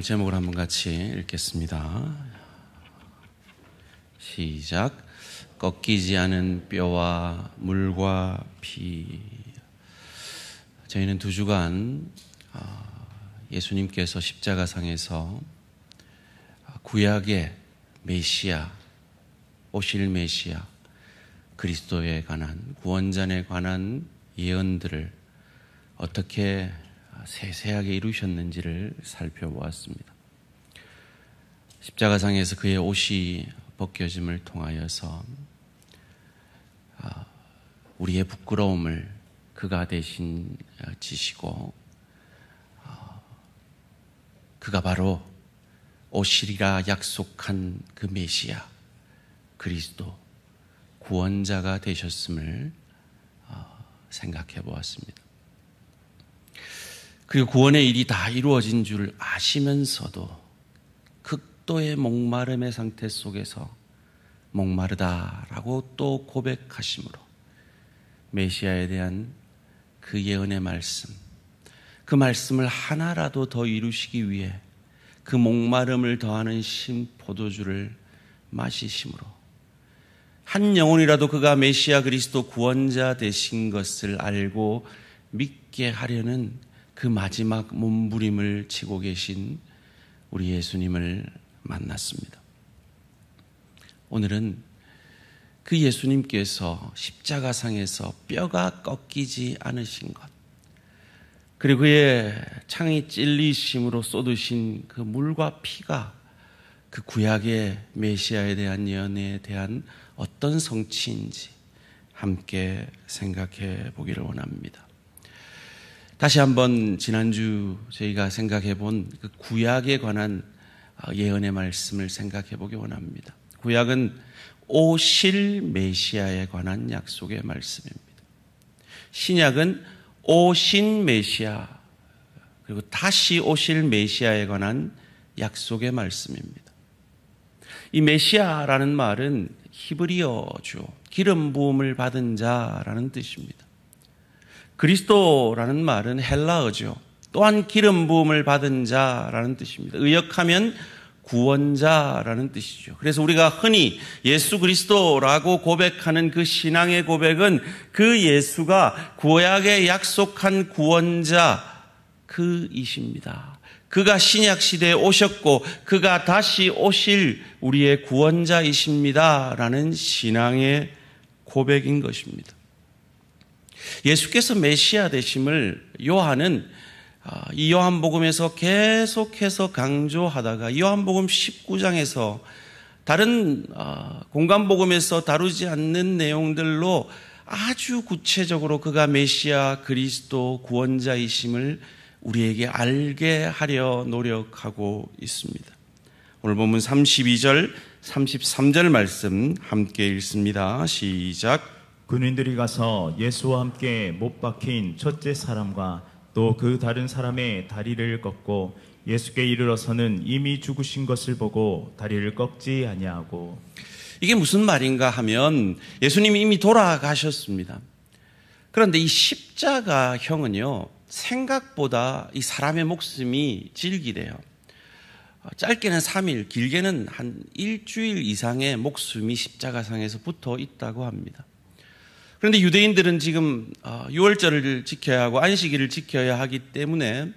제목을 한번 같이 읽겠습니다. 시작. 꺾이지 않은 뼈와 물과 피. 저희는 2주간 예수님께서 십자가상에서 구약의 메시아, 오실 메시아, 그리스도에 관한, 구원자에 관한 예언들을 어떻게 세세하게 이루셨는지를 살펴보았습니다. 십자가상에서 그의 옷이 벗겨짐을 통하여서 우리의 부끄러움을 그가 대신 지시고, 그가 바로 오시리라 약속한 그 메시아, 그리스도, 구원자가 되셨음을 생각해 보았습니다. 그리고 구원의 일이 다 이루어진 줄 아시면서도 극도의 목마름의 상태 속에서 목마르다라고 또 고백하심으로 메시아에 대한 그 예언의 말씀, 그 말씀을 하나라도 더 이루시기 위해 그 목마름을 더하는 신 포도주를 마시심으로 한 영혼이라도 그가 메시아 그리스도 구원자 되신 것을 알고 믿게 하려는 그 마지막 몸부림을 치고 계신 우리 예수님을 만났습니다. 오늘은 그 예수님께서 십자가상에서 뼈가 꺾이지 않으신 것, 그리고 그의 창이 찔리심으로 쏟으신 그 물과 피가 그 구약의 메시아에 대한 예언에 대한 어떤 성취인지 함께 생각해 보기를 원합니다. 다시 한번 지난주 저희가 생각해 본 그 구약에 관한 예언의 말씀을 생각해 보기 원합니다. 구약은 오실 메시아에 관한 약속의 말씀입니다. 신약은 오신 메시아, 그리고 다시 오실 메시아에 관한 약속의 말씀입니다. 이 메시아라는 말은 히브리어죠. 기름 부음을 받은 자라는 뜻입니다. 그리스도라는 말은 헬라어죠. 또한 기름 부음을 받은 자라는 뜻입니다. 의역하면 구원자라는 뜻이죠. 그래서 우리가 흔히 예수 그리스도라고 고백하는 그 신앙의 고백은 그 예수가 구약에 약속한 구원자 그이십니다. 그가 신약 시대에 오셨고 그가 다시 오실 우리의 구원자이십니다라는 신앙의 고백인 것입니다. 예수께서 메시아 되심을 요한은 이 요한복음에서 계속해서 강조하다가 요한복음 19장에서 다른 공간복음에서 다루지 않는 내용들로 아주 구체적으로 그가 메시아 그리스도 구원자이심을 우리에게 알게 하려 노력하고 있습니다. 오늘 본문 32절 33절 말씀 함께 읽습니다. 시작. 군인들이 가서 예수와 함께 못 박힌 첫째 사람과 또 그 다른 사람의 다리를 꺾고 예수께 이르러서는 이미 죽으신 것을 보고 다리를 꺾지 아니하고. 이게 무슨 말인가 하면 예수님이 이미 돌아가셨습니다. 그런데 이 십자가형은요, 생각보다 이 사람의 목숨이 질기대요. 짧게는 3일, 길게는 한 일주일 이상의 목숨이 십자가상에서 붙어 있다고 합니다. 그런데 유대인들은 지금 유월절을 지켜야 하고 안식일을 지켜야 하기 때문에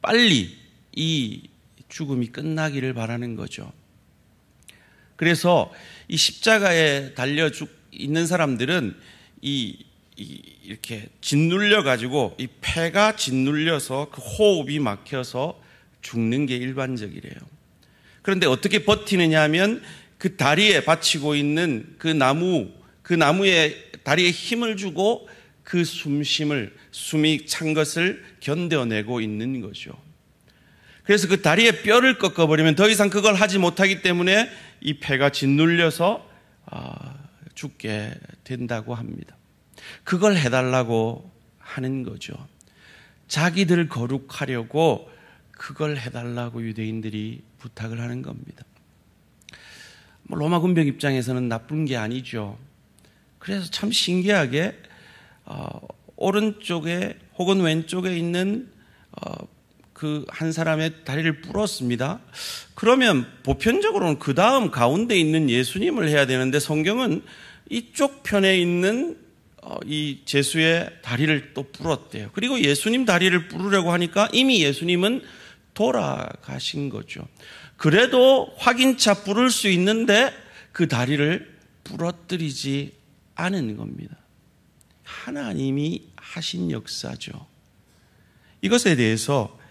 빨리 이 죽음이 끝나기를 바라는 거죠. 그래서 이 십자가에 달려 있는 사람들은 이렇게 짓눌려 가지고 이 폐가 짓눌려서 그 호흡이 막혀서 죽는 게 일반적이래요. 그런데 어떻게 버티느냐 하면 그 다리에 받치고 있는 그 나무에 다리에 힘을 주고 그 숨이 찬 것을 견뎌내고 있는 거죠. 그래서 그 다리에 뼈를 꺾어버리면 더 이상 그걸 하지 못하기 때문에 이 폐가 짓눌려서 죽게 된다고 합니다. 그걸 해달라고 하는 거죠. 자기들 거룩하려고 그걸 해달라고 유대인들이 부탁을 하는 겁니다. 로마 군병 입장에서는 나쁜 게 아니죠. 그래서 참 신기하게 오른쪽에 혹은 왼쪽에 있는 그 한 사람의 다리를 부렀습니다. 그러면 보편적으로는 그 다음 가운데 있는 예수님을 해야 되는데 성경은 이쪽 편에 있는 이 제수의 다리를 또 부렀대요. 그리고 예수님 다리를 부르려고 하니까 이미 예수님은 돌아가신 거죠. 그래도 확인차 부를 수 있는데 그 다리를 부러뜨리지 않은 겁니다. 하나님이 하신 역사죠. 이것에 대해서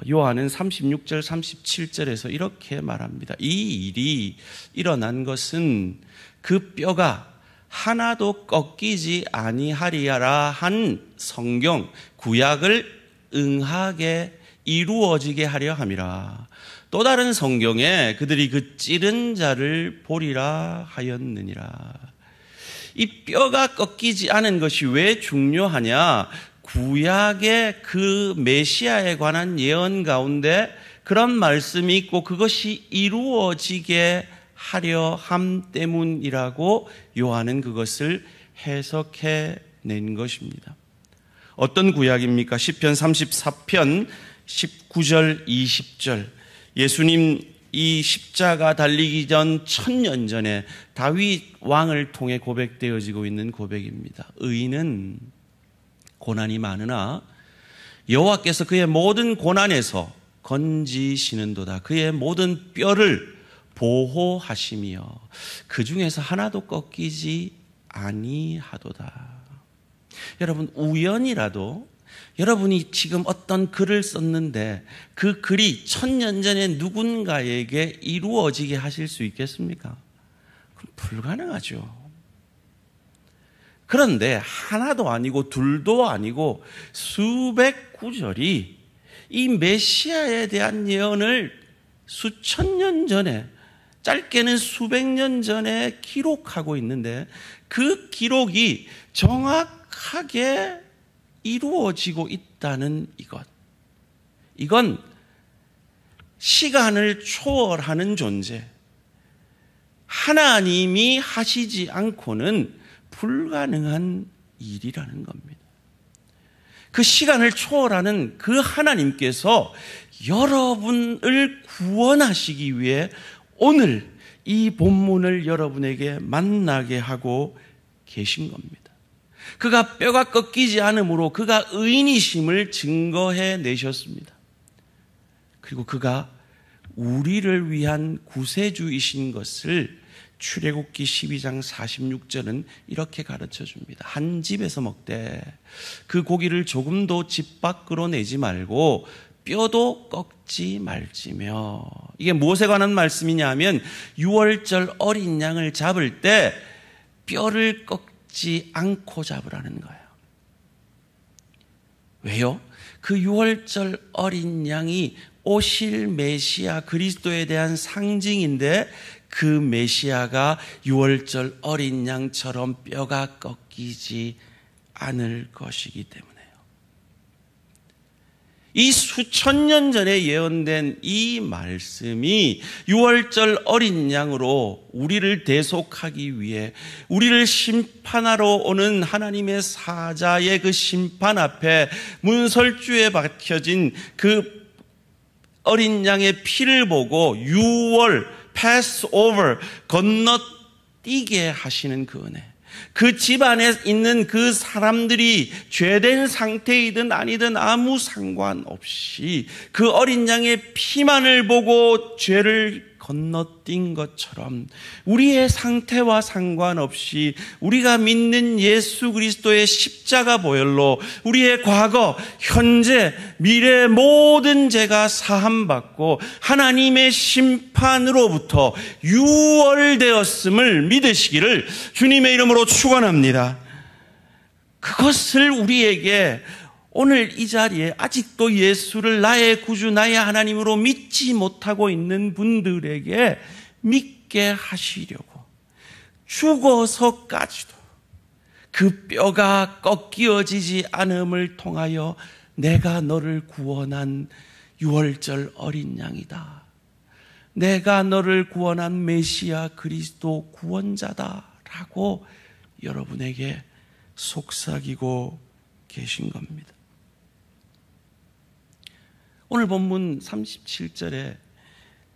요한은 36절 37절에서 이렇게 말합니다. 이 일이 일어난 것은 그 뼈가 하나도 꺾이지 아니하리라 한 성경 구약을 응하게 이루어지게 하려 함이라. 또 다른 성경에 그들이 그 찌른 자를 보리라 하였느니라. 이 뼈가 꺾이지 않은 것이 왜 중요하냐? 구약의 그 메시아에 관한 예언 가운데 그런 말씀이 있고 그것이 이루어지게 하려 함 때문이라고 요한은 그것을 해석해 낸 것입니다. 어떤 구약입니까? 시편 34편 19절 20절. 예수님 이 십자가 달리기 전 1000년 전에 다윗 왕을 통해 고백되어지고 있는 고백입니다. 의인은 고난이 많으나 여호와께서 그의 모든 고난에서 건지시는도다. 그의 모든 뼈를 보호하시며 그 중에서 하나도 꺾이지 아니하도다. 여러분, 우연이라도 여러분이 지금 어떤 글을 썼는데 그 글이 1000년 전에 누군가에게 이루어지게 하실 수 있겠습니까? 그럼 불가능하죠. 그런데 하나도 아니고 둘도 아니고 수백 구절이 이 메시아에 대한 예언을 수천 년 전에, 짧게는 수백 년 전에 기록하고 있는데 그 기록이 정확하게 이루어지고 있다는 이것. 이건 시간을 초월하는 존재. 하나님이 하시지 않고는 불가능한 일이라는 겁니다. 그 시간을 초월하는 그 하나님께서 여러분을 구원하시기 위해 오늘 이 본문을 여러분에게 만나게 하고 계신 겁니다. 그가 뼈가 꺾이지 않으므로 그가 의인이심을 증거해 내셨습니다. 그리고 그가 우리를 위한 구세주이신 것을 출애굽기 12장 46절은 이렇게 가르쳐 줍니다. 한 집에서 먹되 그 고기를 조금도 집 밖으로 내지 말고 뼈도 꺾지 말지며. 이게 무엇에 관한 말씀이냐 하면 6월절 어린 양을 잡을 때 뼈를 꺾지 않고 잡으라는 거예요. 왜요? 그 6월절 어린 양이 오실 메시아 그리스도에 대한 상징인데 그 메시아가 6월절 어린 양처럼 뼈가 꺾이지 않을 것이기 때문에요. 이 수천 년 전에 예언된 이 말씀이 6월절 어린 양으로 우리를 대속하기 위해 우리를 심판하러 오는 하나님의 사자의 그 심판 앞에 문설주에 박혀진 그 어린 양의 피를 보고 6월 패스오버 건너뛰게 하시는 그 은혜. 그 집 안에 있는 그 사람들이 죄된 상태이든 아니든 아무 상관없이 그 어린 양의 피만을 보고 죄를 건너뛴 것처럼 우리의 상태와 상관없이 우리가 믿는 예수 그리스도의 십자가 보혈로 우리의 과거, 현재, 미래의 모든 죄가 사함받고 하나님의 심판으로부터 유월되었음을 믿으시기를 주님의 이름으로 축원합니다. 그것을 우리에게 오늘 이 자리에 아직도 예수를 나의 구주, 나의 하나님으로 믿지 못하고 있는 분들에게 믿게 하시려고 죽어서까지도 그 뼈가 꺾이어지지 않음을 통하여 내가 너를 구원한 6월절 어린 양이다. 내가 너를 구원한 메시아 그리스도 구원자다라고 여러분에게 속삭이고 계신 겁니다. 오늘 본문 37절에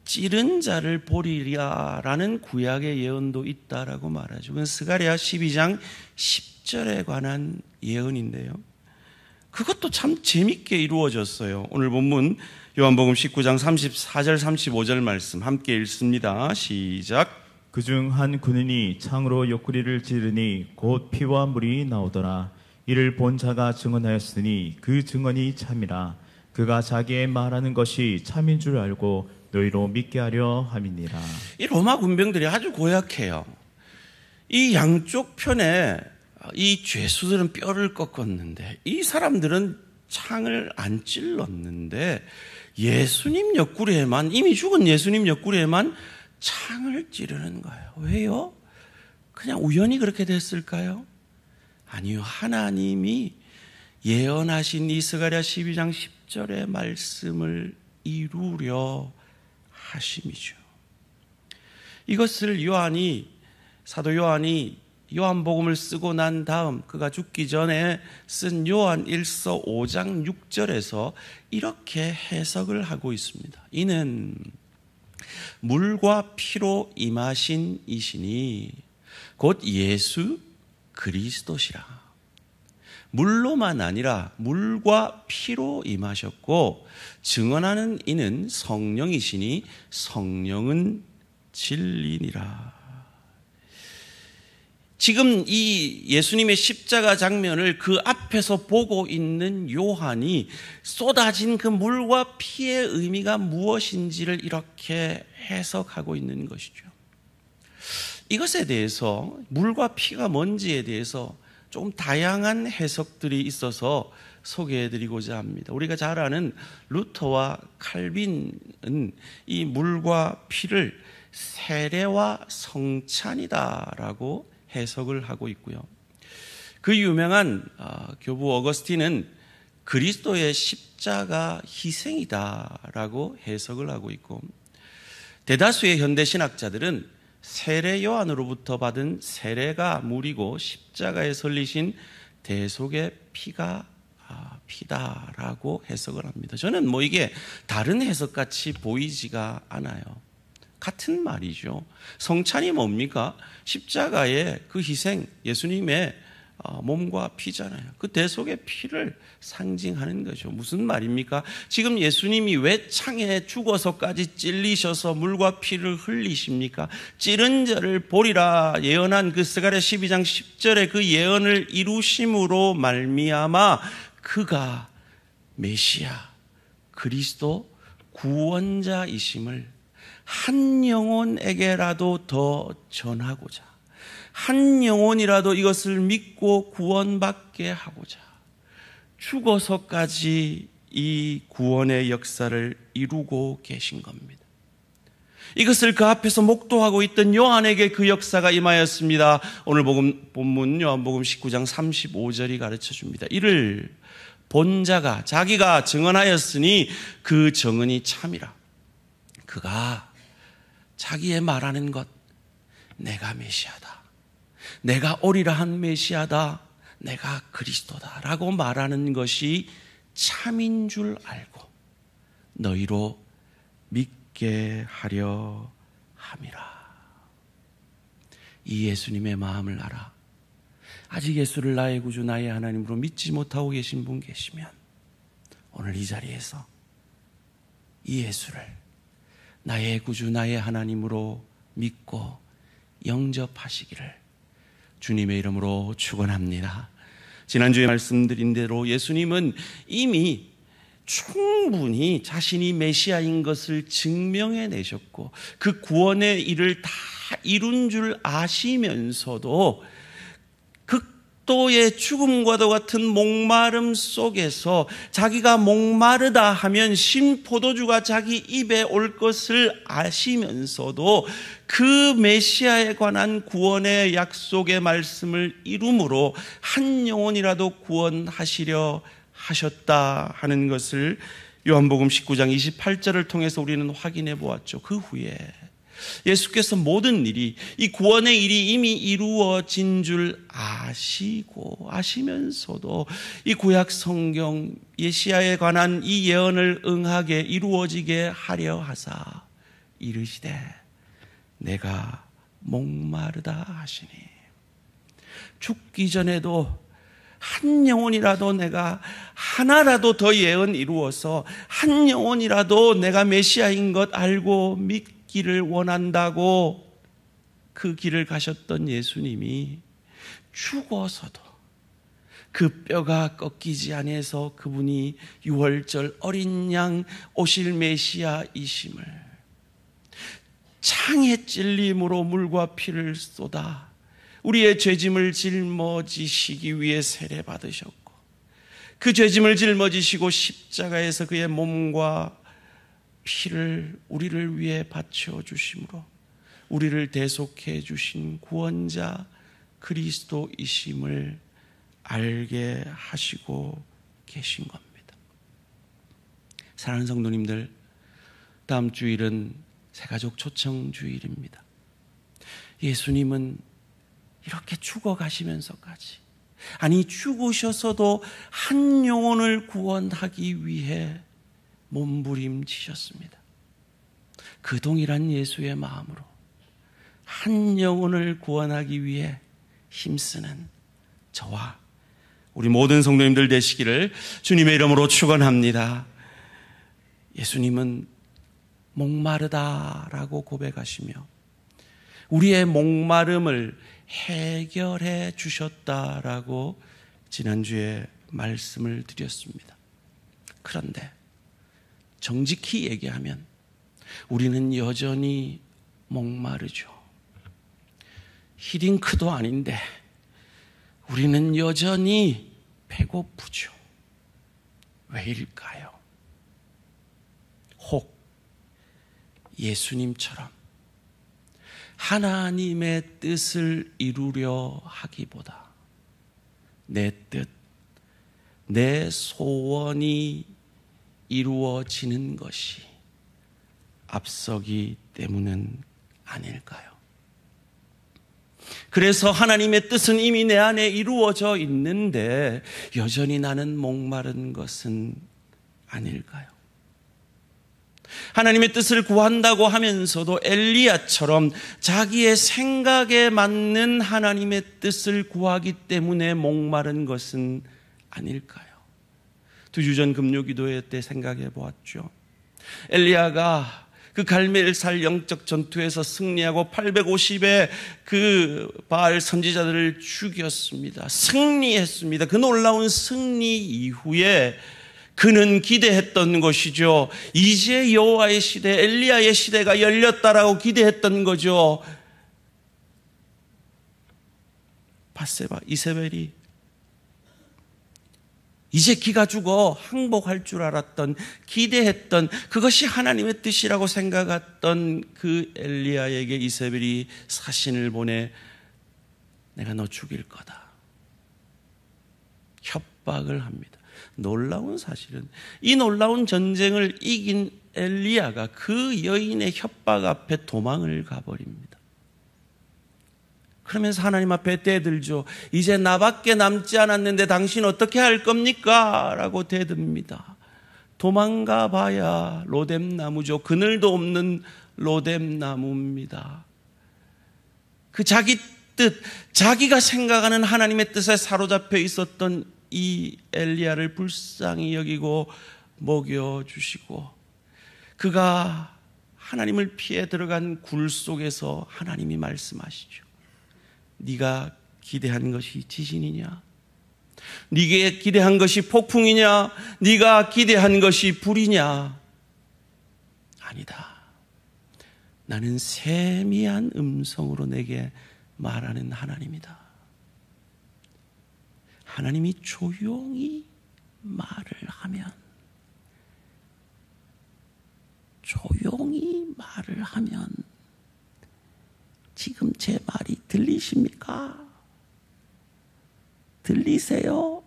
찌른 자를 보리라라는 구약의 예언도 있다라고 말하죠. 그건 스가랴 12장 10절에 관한 예언인데요. 그것도 참 재밌게 이루어졌어요. 오늘 본문 요한복음 19장 34절 35절 말씀 함께 읽습니다. 시작. 그중 한 군인이 창으로 옆구리를 찌르니 곧 피와 물이 나오더라. 이를 본 자가 증언하였으니 그 증언이 참이라. 그가 자기의 말하는 것이 참인 줄 알고 너희로 믿게 하려 함이니라. 이 로마 군병들이 아주 고약해요. 이 양쪽 편에 이 죄수들은 뼈를 꺾었는데 이 사람들은 창을 안 찔렀는데 예수님 옆구리에만, 이미 죽은 예수님 옆구리에만 창을 찌르는 거예요. 왜요? 그냥 우연히 그렇게 됐을까요? 아니요. 하나님이 예언하신 이 스가랴 12장 10절의 말씀을 이루려 하심이죠. 이것을 사도 요한이 요한복음을 쓰고 난 다음 그가 죽기 전에 쓴 요한 1서 5장 6절에서 이렇게 해석을 하고 있습니다. 이는 물과 피로 임하신 이시니 곧 예수 그리스도시라. 물로만 아니라 물과 피로 임하셨고 증언하는 이는 성령이시니 성령은 진리니라. 지금 이 예수님의 십자가 장면을 그 앞에서 보고 있는 요한이 쏟아진 그 물과 피의 의미가 무엇인지를 이렇게 해석하고 있는 것이죠. 이것에 대해서, 물과 피가 뭔지에 대해서 좀 다양한 해석들이 있어서 소개해드리고자 합니다. 우리가 잘 아는 루터와 칼빈은 이 물과 피를 세례와 성찬이다라고 해석을 하고 있고요. 그 유명한 교부 어거스틴은 그리스도의 십자가 희생이다라고 해석을 하고 있고, 대다수의 현대 신학자들은 세례 요한으로부터 받은 세례가 물이고 십자가에 설리신 대속의 피가 피다라고 해석을 합니다. 저는 이게 다른 해석같이 보이지가 않아요. 같은 말이죠. 성찬이 뭡니까? 십자가의 그 희생, 예수님의 몸과 피잖아요. 그 대속의 피를 상징하는 거죠. 무슨 말입니까? 지금 예수님이 왜 창에 죽어서까지 찔리셔서 물과 피를 흘리십니까? 찌른 자를 보리라 예언한 그 스가랴 12장 10절의 그 예언을 이루심으로 말미암아 그가 메시아, 그리스도, 구원자이심을 한 영혼에게라도 더 전하고자, 한 영혼이라도 이것을 믿고 구원받게 하고자 죽어서까지 이 구원의 역사를 이루고 계신 겁니다. 이것을 그 앞에서 목도하고 있던 요한에게 그 역사가 임하였습니다. 오늘 본문 요한복음 19장 35절이 가르쳐줍니다. 이를 본 자가, 자기가 증언하였으니 그 증언이 참이라. 그가 자기의 말하는 것, 내가 메시아다, 내가 오리라 한 메시아다, 내가 그리스도다 라고 말하는 것이 참인 줄 알고 너희로 믿게 하려 함이라. 이 예수님의 마음을 알아. 아직 예수를 나의 구주, 나의 하나님으로 믿지 못하고 계신 분 계시면 오늘 이 자리에서 이 예수를 나의 구주, 나의 하나님으로 믿고 영접하시기를 주님의 이름으로 축원합니다. 지난주에 말씀드린 대로 예수님은 이미 충분히 자신이 메시아인 것을 증명해내셨고 그 구원의 일을 다 이룬 줄 아시면서도 극도의 죽음과도 같은 목마름 속에서 자기가 목마르다 하면 신포도주가 자기 입에 올 것을 아시면서도 그 메시아에 관한 구원의 약속의 말씀을 이룸으로 한 영혼이라도 구원하시려 하셨다 하는 것을 요한복음 19장 28절을 통해서 우리는 확인해 보았죠. 그 후에 예수께서 모든 일이, 이 구원의 일이 이미 이루어진 줄 아시면서도 이 구약 성경 예시야에 관한 이 예언을 응하게 이루어지게 하려 하사 이르시되 내가 목마르다 하시니, 죽기 전에도 한 영혼이라도 내가 하나라도 더 예언 이루어서 한 영혼이라도 내가 메시아인 것 알고 믿기를 원한다고 그 길을 가셨던 예수님이 죽어서도 그 뼈가 꺾이지 아니해서 그분이 유월절 어린 양 오실 메시아이심을 창에 찔림으로 물과 피를 쏟아 우리의 죄짐을 짊어지시기 위해 세례받으셨고, 그 죄짐을 짊어지시고 십자가에서 그의 몸과 피를 우리를 위해 바쳐 주심으로 우리를 대속해 주신 구원자 그리스도이심을 알게 하시고 계신 겁니다. 사랑하는 성도님들, 다음 주일은 새가족 초청 주일입니다. 예수님은 이렇게 죽어가시면서까지, 아니 죽으셔서도 한 영혼을 구원하기 위해 몸부림치셨습니다. 그 동일한 예수의 마음으로 한 영혼을 구원하기 위해 힘쓰는 저와 우리 모든 성도님들 되시기를 주님의 이름으로 축원합니다. 예수님은 목마르다라고 고백하시며 우리의 목마름을 해결해 주셨다라고 지난주에 말씀을 드렸습니다. 그런데 정직히 얘기하면 우리는 여전히 목마르죠. 히딩크도 아닌데 우리는 여전히 배고프죠. 왜일까요? 혹 예수님처럼 하나님의 뜻을 이루려 하기보다 내 뜻, 내 소원이 이루어지는 것이 앞서기 때문은 아닐까요? 그래서 하나님의 뜻은 이미 내 안에 이루어져 있는데 여전히 나는 목마른 것은 아닐까요? 하나님의 뜻을 구한다고 하면서도 엘리야처럼 자기의 생각에 맞는 하나님의 뜻을 구하기 때문에 목마른 것은 아닐까요? 2주 전 금요기도회 때 생각해 보았죠. 엘리야가 그 갈멜살 영적 전투에서 승리하고 850의 그 바알 선지자들을 죽였습니다. 승리했습니다. 그 놀라운 승리 이후에 그는 기대했던 것이죠. 이제 여호와의 시대, 엘리야의 시대가 열렸다라고 기대했던 거죠. 밧세바, 이세벨이 이제 기가 죽어 항복할 줄 알았던, 기대했던, 그것이 하나님의 뜻이라고 생각했던 그 엘리야에게 이세벨이 사신을 보내 내가 너 죽일 거다 협박을 합니다. 놀라운 사실은 이 놀라운 전쟁을 이긴 엘리야가 그 여인의 협박 앞에 도망을 가버립니다. 그러면서 하나님 앞에 대들죠. 이제 나밖에 남지 않았는데 당신 어떻게 할 겁니까? 라고 대듭니다. 도망가 봐야 로뎀나무죠. 그늘도 없는 로뎀나무입니다. 그 자기 뜻, 자기가 생각하는 하나님의 뜻에 사로잡혀 있었던 이 엘리야를 불쌍히 여기고 먹여주시고, 그가 하나님을 피해 들어간 굴 속에서 하나님이 말씀하시죠. 네가 기대한 것이 지진이냐? 네가 기대한 것이 폭풍이냐? 네가 기대한 것이 불이냐? 아니다. 나는 세미한 음성으로 내게 말하는 하나님이다. 하나님이 조용히 말을 하면, 지금 제 말이 들리십니까? 들리세요?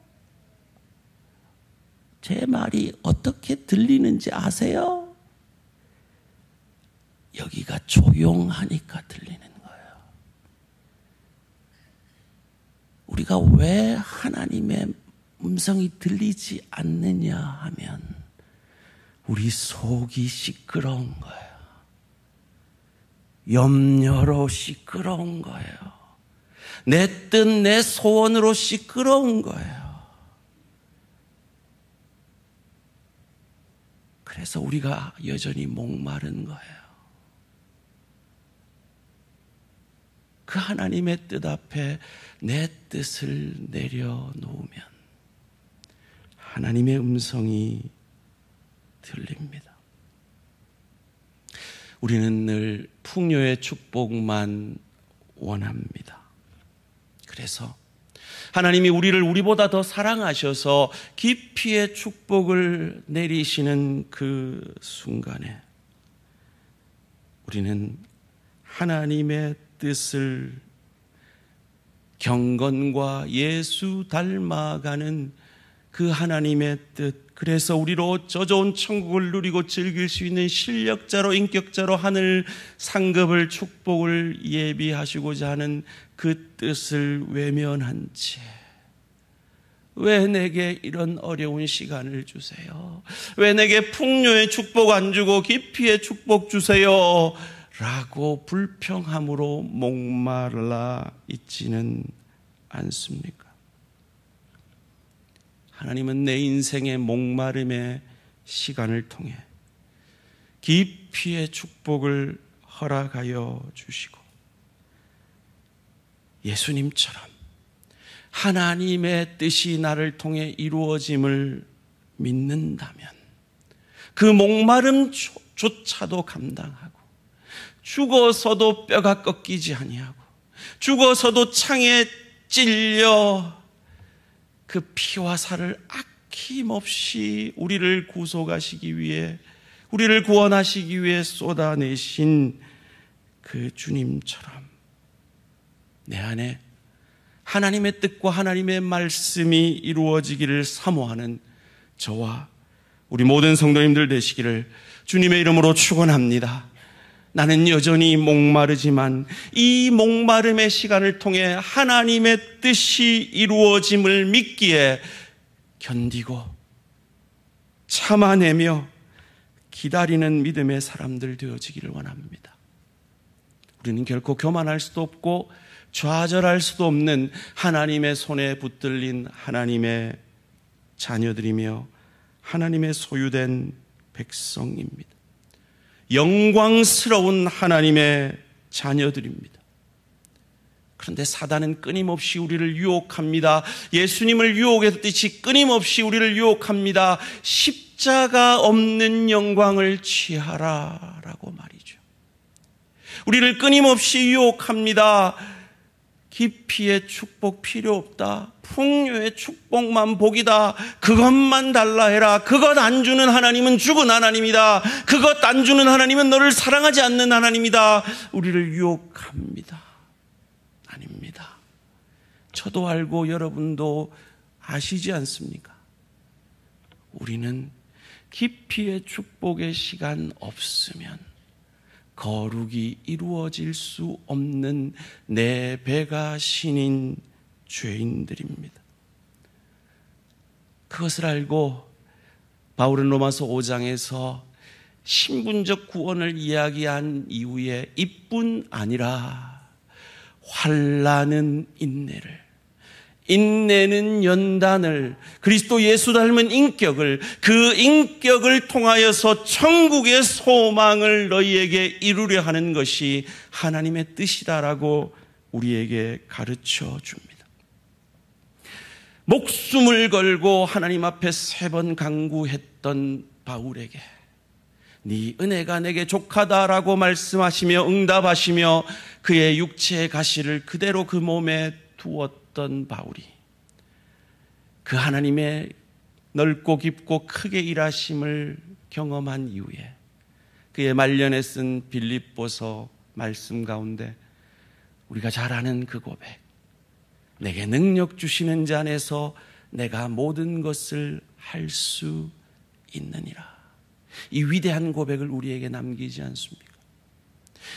제 말이 어떻게 들리는지 아세요? 여기가 조용하니까 들리는 거예요. 우리가 왜 하나님의 음성이 들리지 않느냐 하면 우리 속이 시끄러운 거예요. 염려로 시끄러운 거예요. 내 뜻, 내 소원으로 시끄러운 거예요. 그래서 우리가 여전히 목마른 거예요. 그 하나님의 뜻 앞에 내 뜻을 내려놓으면 하나님의 음성이 들립니다. 우리는 늘 풍요의 축복만 원합니다. 그래서 하나님이 우리를 우리보다 더 사랑하셔서 깊이의 축복을 내리시는 그 순간에 우리는 하나님의 뜻을 경건과 예수 닮아가는 그 하나님의 뜻, 그래서 우리로 저 좋은 천국을 누리고 즐길 수 있는 실력자로 인격자로 하늘 상급을 축복을 예비하시고자 하는 그 뜻을 외면한 채 왜 내게 이런 어려운 시간을 주세요? 왜 내게 풍요의 축복 안 주고 깊이의 축복 주세요? 라고 불평함으로 목말라 있지는 않습니까? 하나님은 내 인생의 목마름의 시간을 통해 깊이의 축복을 허락하여 주시고 예수님처럼 하나님의 뜻이 나를 통해 이루어짐을 믿는다면 그 목마름조차도 감당하고 죽어서도 뼈가 꺾이지 아니하고 죽어서도 창에 찔려 그 피와 살을 아낌없이 우리를 구속하시기 위해 우리를 구원하시기 위해 쏟아내신 그 주님처럼 내 안에 하나님의 뜻과 하나님의 말씀이 이루어지기를 사모하는 저와 우리 모든 성도님들 되시기를 주님의 이름으로 축원합니다. 나는 여전히 목마르지만 이 목마름의 시간을 통해 하나님의 뜻이 이루어짐을 믿기에 견디고 참아내며 기다리는 믿음의 사람들 되어지기를 원합니다. 우리는 결코 교만할 수도 없고 좌절할 수도 없는 하나님의 손에 붙들린 하나님의 자녀들이며 하나님의 소유된 백성입니다. 영광스러운 하나님의 자녀들입니다. 그런데 사단은 끊임없이 우리를 유혹합니다. 예수님을 유혹했듯이 끊임없이 우리를 유혹합니다. 십자가 없는 영광을 취하라라고 말이죠. 우리를 끊임없이 유혹합니다. 깊이의 축복 필요 없다. 풍요의 축복만 복이다. 그것만 달라 해라. 그것 안 주는 하나님은 죽은 하나님이다. 그것 안 주는 하나님은 너를 사랑하지 않는 하나님이다. 우리를 유혹합니다. 아닙니다. 저도 알고 여러분도 아시지 않습니까? 우리는 깊이의 축복의 시간 없으면 거룩이 이루어질 수 없는 내 배가 신인 죄인들입니다. 그것을 알고 바울은 로마서 5장에서 신분적 구원을 이야기한 이후에 이뿐 아니라 환난은 인내를, 인내는 연단을, 그리스도 예수 닮은 인격을, 그 인격을 통하여서 천국의 소망을 너희에게 이루려 하는 것이 하나님의 뜻이다라고 우리에게 가르쳐 줍니다. 목숨을 걸고 하나님 앞에 3번 간구했던 바울에게 네 은혜가 내게 족하다라고 말씀하시며 응답하시며 그의 육체의 가시를 그대로 그 몸에 두었던 바울이 그 하나님의 넓고 깊고 크게 일하심을 경험한 이후에 그의 말년에 쓴 빌립보서 말씀 가운데 우리가 잘 아는 그 고백, 내게 능력 주시는 자 안에서 내가 모든 것을 할 수 있느니라. 이 위대한 고백을 우리에게 남기지 않습니까?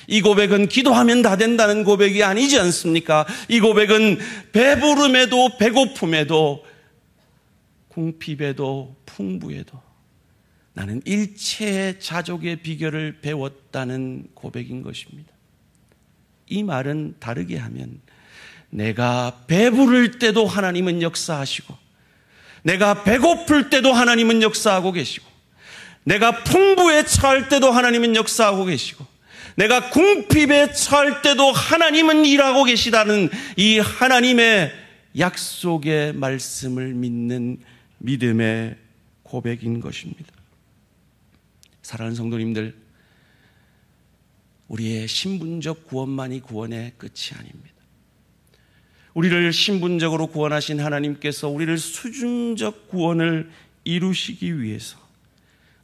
이 고백은 기도하면 다 된다는 고백이 아니지 않습니까? 이 고백은 배부름에도 배고픔에도 궁핍에도 풍부에도 나는 일체의 자족의 비결을 배웠다는 고백인 것입니다. 이 말은 다르게 하면 내가 배부를 때도 하나님은 역사하시고 내가 배고플 때도 하나님은 역사하고 계시고 내가 풍부에 처할 때도 하나님은 역사하고 계시고 내가 궁핍에 처할 때도 하나님은 일하고 계시다는 이 하나님의 약속의 말씀을 믿는 믿음의 고백인 것입니다. 사랑하는 성도님들, 우리의 신분적 구원만이 구원의 끝이 아닙니다. 우리를 신분적으로 구원하신 하나님께서 우리를 수준적 구원을 이루시기 위해서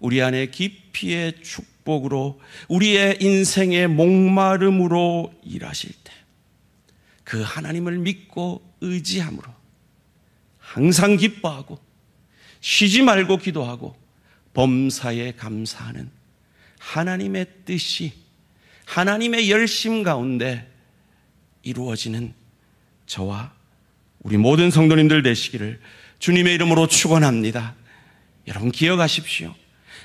우리 안에 깊이의 축복으로 우리의 인생의 목마름으로 일하실 때 그 하나님을 믿고 의지함으로 항상 기뻐하고 쉬지 말고 기도하고 범사에 감사하는 하나님의 뜻이 하나님의 열심 가운데 이루어지는 저와 우리 모든 성도님들 되시기를 주님의 이름으로 축원합니다. 여러분 기억하십시오.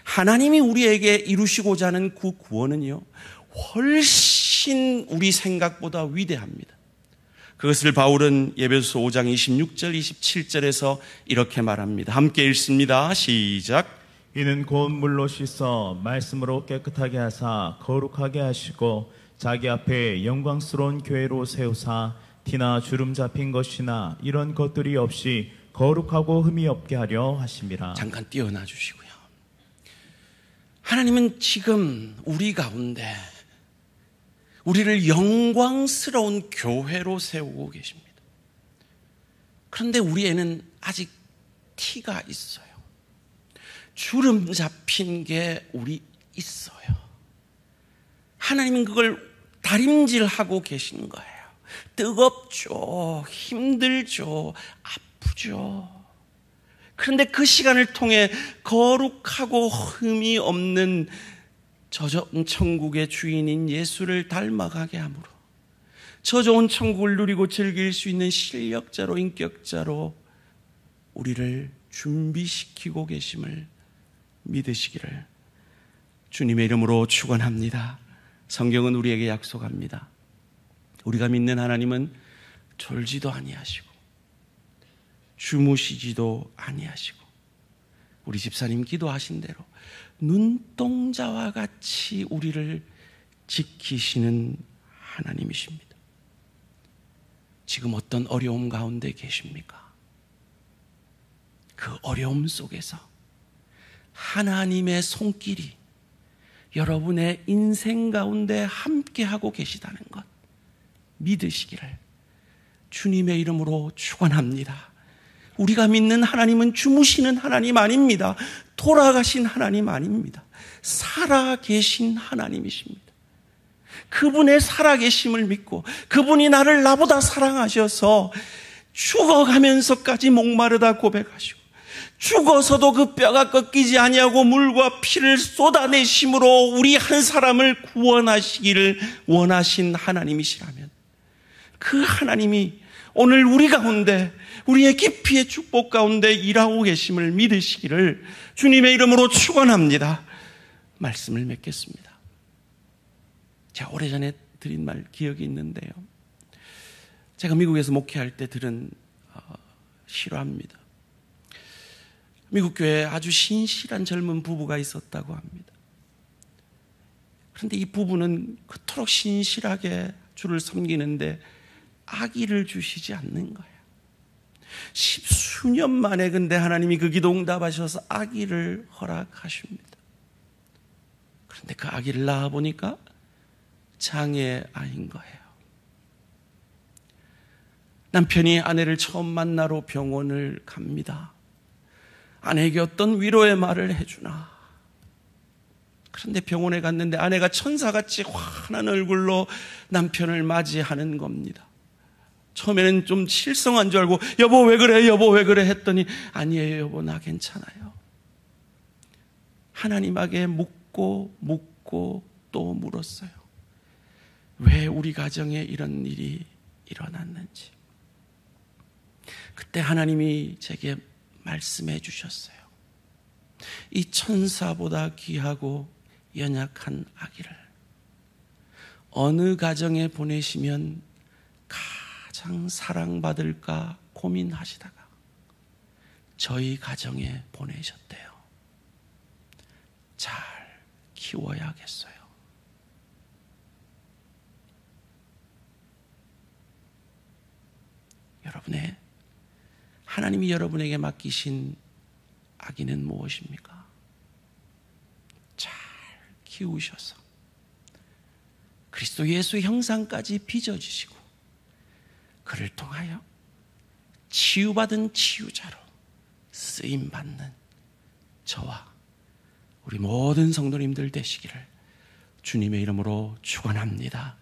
하나님이 우리에게 이루시고자 하는 그 구원은요, 훨씬 우리 생각보다 위대합니다. 그것을 바울은 에베소서 5장 26절 27절에서 이렇게 말합니다. 함께 읽습니다. 시작. 이는 곧 물로 씻어 말씀으로 깨끗하게 하사 거룩하게 하시고 자기 앞에 영광스러운 교회로 세우사 티나 주름 잡힌 것이나 이런 것들이 없이 거룩하고 흠이 없게 하려 하심이라. 잠깐 띄어놔 주시고요. 하나님은 지금 우리 가운데 우리를 영광스러운 교회로 세우고 계십니다. 그런데 우리에는 아직 티가 있어요. 주름 잡힌 게 우리 있어요. 하나님은 그걸 다림질하고 계신 거예요. 뜨겁죠. 힘들죠. 아프죠. 그런데 그 시간을 통해 거룩하고 흠이 없는 저 좋은 천국의 주인인 예수를 닮아가게 함으로 저 좋은 천국을 누리고 즐길 수 있는 실력자로 인격자로 우리를 준비시키고 계심을 믿으시기를 주님의 이름으로 축원합니다. 성경은 우리에게 약속합니다. 우리가 믿는 하나님은 졸지도 아니하시고 주무시지도 아니하시고 우리 집사님 기도하신 대로 눈동자와 같이 우리를 지키시는 하나님이십니다. 지금 어떤 어려움 가운데 계십니까? 그 어려움 속에서 하나님의 손길이 여러분의 인생 가운데 함께하고 계시다는 것 믿으시기를 주님의 이름으로 축원합니다. 우리가 믿는 하나님은 주무시는 하나님 아닙니다. 돌아가신 하나님 아닙니다. 살아계신 하나님이십니다. 그분의 살아계심을 믿고 그분이 나를 나보다 사랑하셔서 죽어가면서까지 목마르다 고백하시고 죽어서도 그 뼈가 꺾이지 아니하고 물과 피를 쏟아내심으로 우리 한 사람을 구원하시기를 원하신 하나님이시라면 그 하나님이 오늘 우리 가운데 우리의 깊이의 축복 가운데 일하고 계심을 믿으시기를 주님의 이름으로 축원합니다. 말씀을 맺겠습니다. 제가 오래전에 드린 말 기억이 있는데요. 제가 미국에서 목회할 때 들은 실화입니다. 미국 교회에 아주 신실한 젊은 부부가 있었다고 합니다. 그런데 이 부부는 그토록 신실하게 주를 섬기는데 아기를 주시지 않는 거예요. 십수년 만에 근데 하나님이 그 기도 응답하셔서 아기를 허락하십니다. 그런데 그 아기를 낳아보니까 장애 아이인 거예요. 남편이 아내를 처음 만나러 병원을 갑니다. 아내에게 어떤 위로의 말을 해주나. 그런데 병원에 갔는데 아내가 천사같이 환한 얼굴로 남편을 맞이하는 겁니다. 처음에는 좀 실성한 줄 알고 여보 왜 그래 여보 왜 그래 했더니 아니에요 여보 나 괜찮아요. 하나님에게 묻고 또 물었어요. 왜 우리 가정에 이런 일이 일어났는지. 그때 하나님이 제게 말씀해 주셨어요. 이 천사보다 귀하고 연약한 아기를 어느 가정에 보내시면 가장 사랑받을까 고민하시다가 저희 가정에 보내셨대요. 잘 키워야겠어요. 하나님이 여러분에게 맡기신 아기는 무엇입니까? 잘 키우셔서 그리스도 예수의 형상까지 빚어주시고 그를 통하여 치유받은 치유자로 쓰임받는 저와 우리 모든 성도님들 되시기를 주님의 이름으로 축원합니다.